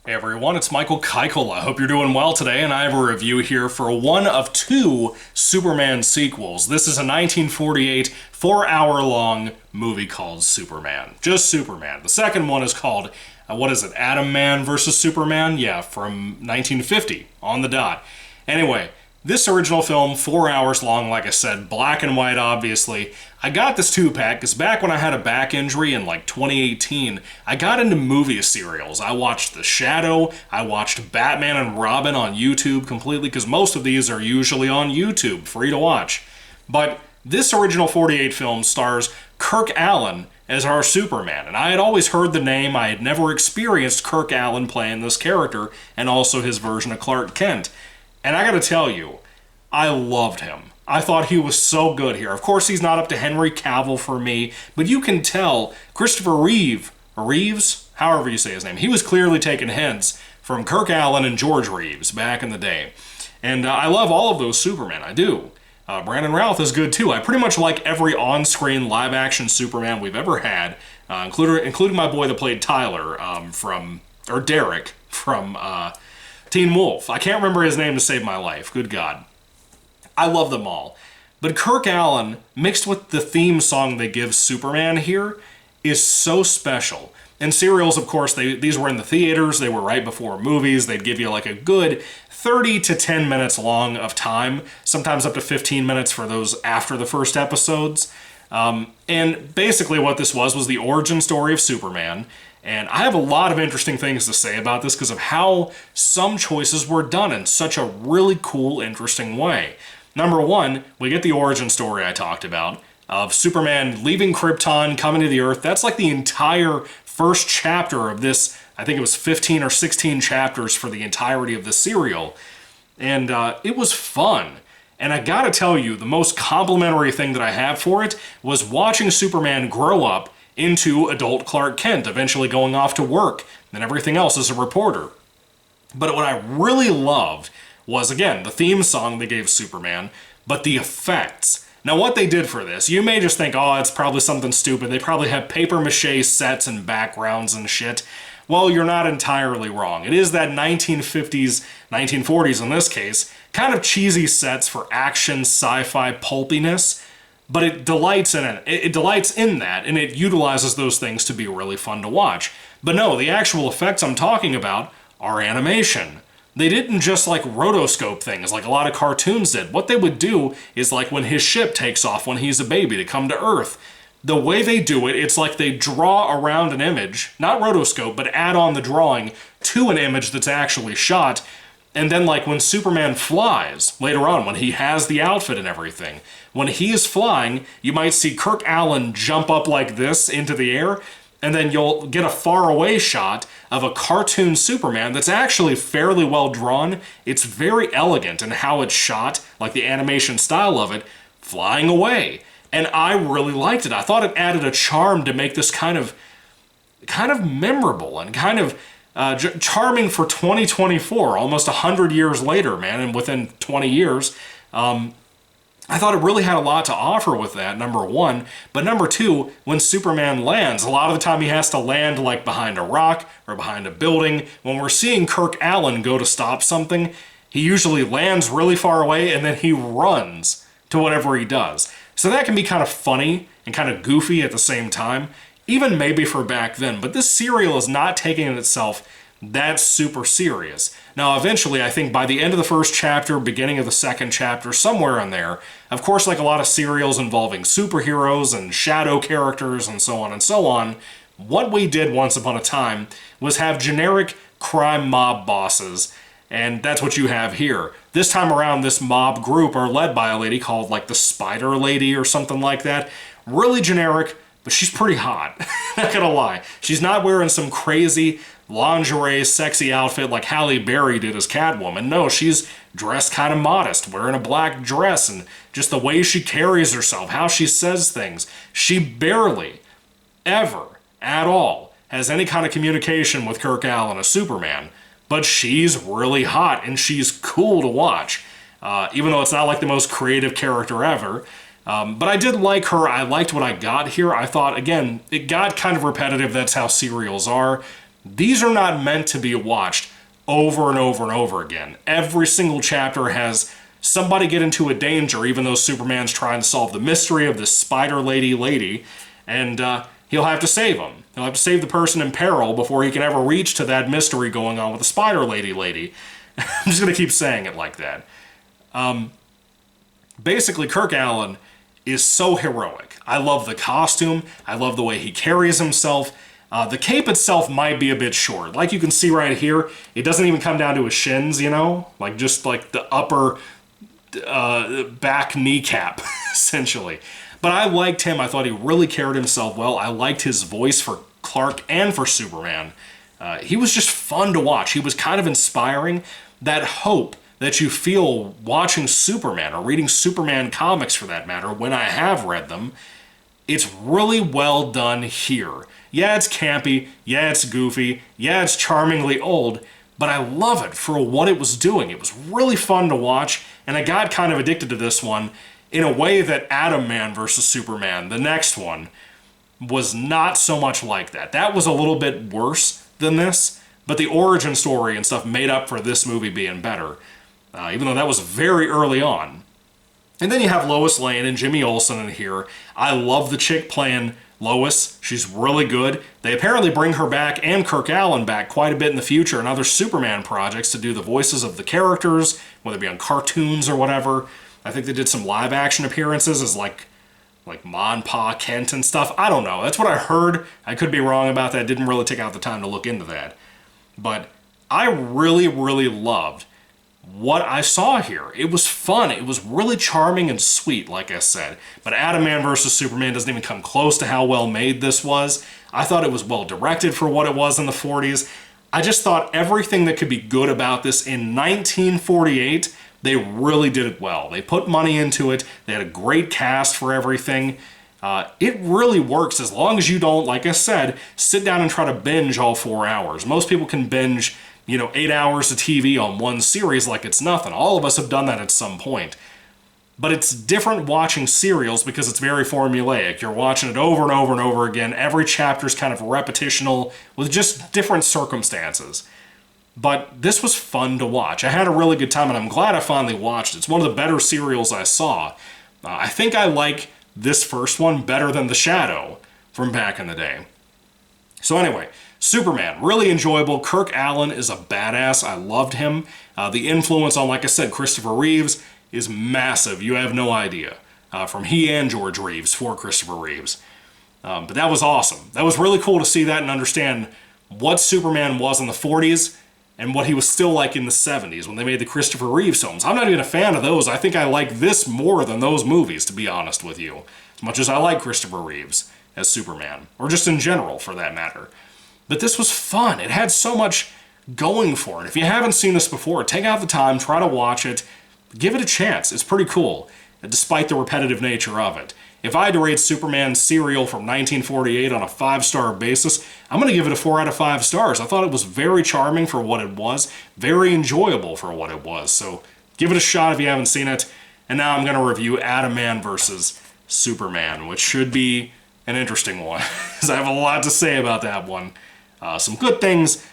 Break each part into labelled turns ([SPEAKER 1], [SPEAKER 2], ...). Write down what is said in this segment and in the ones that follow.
[SPEAKER 1] Hey everyone, it's Michael Kikle. I hope you're doing well today, and I have a review here for one of two Superman sequels. This is a 1948, 4-hour-long movie called Superman. Just Superman. The second one is called, Atom Man versus Superman? Yeah, from 1950, on the dot. Anyway, this original film, 4 hours long, like I said, black and white, obviously. I got this 2-pack because back when I had a back injury in like 2018, I got into movie serials. I watched The Shadow, I watched Batman and Robin on YouTube completely, because most of these are usually on YouTube, free to watch. But this original 48 film stars Kirk Alyn as our Superman, and I had always heard the name. I had never experienced Kirk Alyn playing this character, and also his version of Clark Kent. And I gotta tell you, I loved him. I thought he was so good here. Of course, he's not up to Henry Cavill for me, but you can tell Christopher Reeves, however you say his name, he was clearly taking hints from Kirk Alyn and George Reeves back in the day. And I love all of those Supermen, I do. Brandon Routh is good too. I pretty much like every on-screen live-action Superman we've ever had, including my boy that played Tyler Derek from Teen Wolf. I can't remember his name to save my life. Good God. I love them all. But Kirk Alyn, mixed with the theme song they give Superman here, is so special. And serials, of course, these were in the theaters, they were right before movies, they'd give you like a good 30 to 10 minutes long of time, sometimes up to 15 minutes for those after the first episodes. And basically what this was the origin story of Superman. And I have a lot of interesting things to say about this because of how some choices were done in such a really cool, interesting way. Number one, we get the origin story I talked about of Superman leaving Krypton, coming to the Earth. That's like the entire first chapter of this. I think it was 15 or 16 chapters for the entirety of the serial. And it was fun. And I gotta tell you, the most complimentary thing that I have for it was watching Superman grow up into adult Clark Kent, eventually going off to work and everything else as a reporter. But what I really loved was, again, the theme song they gave Superman, but the effects. Now, what they did for this, you may just think, oh, it's probably something stupid. They probably have papier-mâché sets and backgrounds and shit. Well, you're not entirely wrong. It is that 1950s, 1940s in this case, kind of cheesy sets for action, sci-fi pulpiness, but it delights in it. It delights in that, and it utilizes those things to be really fun to watch. But no, the actual effects I'm talking about are animation. They didn't just like rotoscope things like a lot of cartoons did. What they would do is like when his ship takes off when he's a baby to come to Earth. The way they do it, it's like they draw around an image, not rotoscope, but add on the drawing to an image that's actually shot. And then like when Superman flies, later on, when he has the outfit and everything, when he is flying, you might see Kirk Alyn jump up like this into the air, and then you'll get a faraway shot of a cartoon Superman that's actually fairly well drawn. It's very elegant in how it's shot, like the animation style of it, flying away. And I really liked it. I thought it added a charm to make this kind of memorable and kind of charming for 2024, almost 100 years later, man, and within 20 years. I thought it really had a lot to offer with that, number one. But number two, when Superman lands, a lot of the time he has to land like behind a rock or behind a building. When we're seeing Kirk Alyn go to stop something, he usually lands really far away and then he runs to whatever he does. So that can be kind of funny and kind of goofy at the same time, even maybe for back then. But this serial is not taking itself that super serious. Now, eventually, I think by the end of the first chapter, beginning of the second chapter, somewhere in there, of course, like a lot of serials involving superheroes and shadow characters and so on, what we did once upon a time was have generic crime mob bosses, and that's what you have here. This time around, this mob group are led by a lady called like the Spider Lady or something like that. Really generic, but she's pretty hot. Not gonna lie. She's not wearing some crazy lingerie, sexy outfit like Halle Berry did as Catwoman. No, she's dressed kind of modest, wearing a black dress, and just the way she carries herself, how she says things. She barely, ever, at all, has any kind of communication with Kirk Alyn as Superman, but she's really hot, and she's cool to watch. Even though it's not like the most creative character ever. But I did like her. I liked what I got here. I thought, again, it got kind of repetitive. That's how serials are. these are not meant to be watched over and over and over again. Every single chapter has somebody get into a danger, even though Superman's trying to solve the mystery of this spider lady, and he'll have to save him. He'll have to save the person in peril before he can ever reach to that mystery going on with the spider lady. I'm just going to keep saying it like that. Basically, Kirk Alyn is so heroic. I love the costume. I love the way he carries himself. The cape itself might be a bit short. Like you can see right here, it doesn't even come down to his shins, you know? Like just like the upper back kneecap, essentially. But I liked him. I thought he really carried himself well. I liked his voice for Clark and for Superman. He was just fun to watch. He was kind of inspiring. That hope that you feel watching Superman, or reading Superman comics for that matter, when I have read them, it's really well done here. Yeah, it's campy. Yeah, it's goofy. Yeah, it's charmingly old. But I love it for what it was doing. It was really fun to watch, and I got kind of addicted to this one in a way that Atom Man vs. Superman, the next one, was not so much like that. That was a little bit worse than this, but the origin story and stuff made up for this movie being better, even though that was very early on. And then you have Lois Lane and Jimmy Olsen in here. I love the chick playing Lois. She's really good. They apparently bring her back and Kirk Alyn back quite a bit in the future in other Superman projects to do the voices of the characters, whether it be on cartoons or whatever. I think they did some live action appearances as like Ma and Pa Kent and stuff. I don't know. That's what I heard. I could be wrong about that. Didn't really take out the time to look into that. But I really, really loved what I saw here. It was fun. It was really charming and sweet, like I said. But Atom Man vs. Superman doesn't even come close to how well made this was. I thought it was well directed for what it was in the 40s. I just thought everything that could be good about this in 1948, they really did it well. They put money into it. They had a great cast for everything. It really works as long as you don't, like I said, sit down and try to binge all 4 hours. Most people can binge 8 hours of TV on one series like it's nothing. All of us have done that at some point. But it's different watching serials because it's very formulaic. You're watching it over and over and over again. Every chapter's kind of repetitional with just different circumstances. But this was fun to watch. I had a really good time, and I'm glad I finally watched it. It's one of the better serials I saw. I think I like this first one better than The Shadow from back in the day. So anyway, Superman, really enjoyable. Kirk Alyn is a badass. I loved him. The influence on, like I said, Christopher Reeves is massive. You have no idea. From he and George Reeves for Christopher Reeves. But that was awesome. That was really cool to see that and understand what Superman was in the 40s and what he was still like in the 70s when they made the Christopher Reeves films. I'm not even a fan of those. I think I like this more than those movies, to be honest with you. As much as I like Christopher Reeves as Superman, or just in general, for that matter. But this was fun. It had so much going for it. If you haven't seen this before, take out the time, try to watch it, give it a chance. It's pretty cool, despite the repetitive nature of it. If I had to rate Superman serial from 1948 on a 5-star basis, I'm going to give it a 4 out of 5 stars. I thought it was very charming for what it was, very enjoyable for what it was. So give it a shot if you haven't seen it. And now I'm going to review Atom Man vs. Superman, which should be an interesting one, because I have a lot to say about that one. Some good things,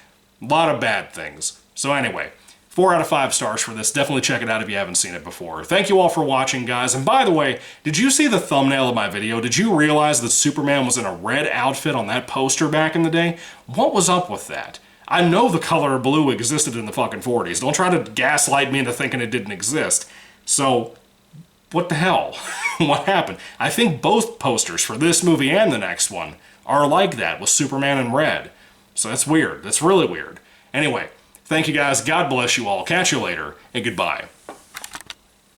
[SPEAKER 1] a lot of bad things. So anyway, 4 out of 5 stars for this. Definitely check it out if you haven't seen it before. Thank you all for watching, guys. And by the way, did you see the thumbnail of my video? Did you realize that Superman was in a red outfit on that poster back in the day? What was up with that? I know the color blue existed in the fucking 40s. Don't try to gaslight me into thinking it didn't exist. So, what the hell? What happened? I think both posters for this movie and the next one are like that, with Superman in red. So that's weird. That's really weird. Anyway, thank you guys. God bless you all. Catch you later, and goodbye.